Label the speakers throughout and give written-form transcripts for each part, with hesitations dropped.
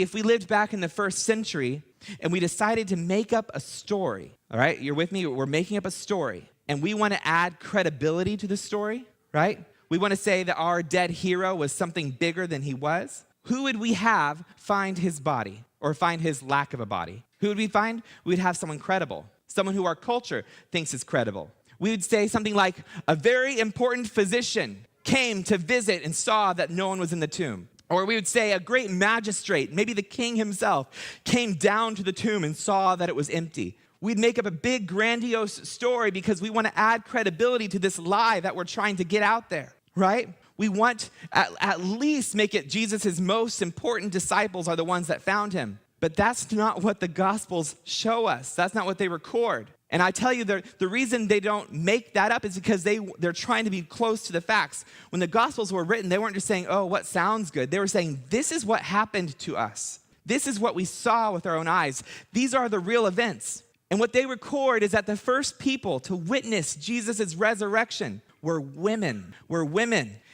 Speaker 1: If we lived back in the first century and we decided to make up a story, all right, you're with me? We're making up a story, and we want to add credibility to the story, right? We want to say that our dead hero was something bigger than he was. Who would we have find his body or find his lack of a body? Who would we find? We'd have someone credible, someone who our culture thinks is credible. We would say something like, a very important physician came to visit and saw that no one was in the tomb. Or we would say a great magistrate, maybe the king himself, came down to the tomb and saw that it was empty. We'd make up a big, grandiose story because we want to add credibility to this lie that we're trying to get out there, right? We want at least make it Jesus' most important disciples are the ones that found him. But that's not what the Gospels show us. That's not what they record. And I tell you, the reason they don't make that up is because they're trying to be close to the facts. When the Gospels were written, they weren't just saying, oh, what sounds good. They were saying, this is what happened to us. This is what we saw with our own eyes. These are the real events. And what they record is that the first people to witness Jesus' resurrection were women.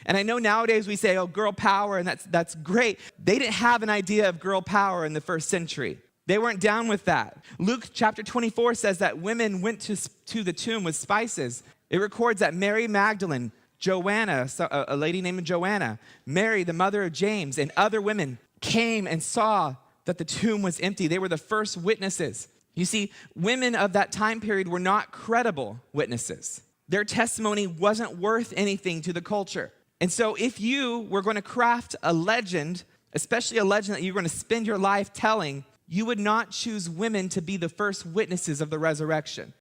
Speaker 1: And I know nowadays we say, oh, girl power, and that's great. They didn't have an idea of girl power in the first century. They weren't down with that. Luke chapter 24 says that women went to the tomb with spices. It records that Mary Magdalene, Joanna, a lady named Joanna, Mary, the mother of James, and other women came and saw that the tomb was empty. They were the first witnesses. You see, women of that time period were not credible witnesses. Their testimony wasn't worth anything to the culture. And so if you were going to craft a legend, especially a legend that you're going to spend your life telling, you would not choose women to be the first witnesses of the resurrection.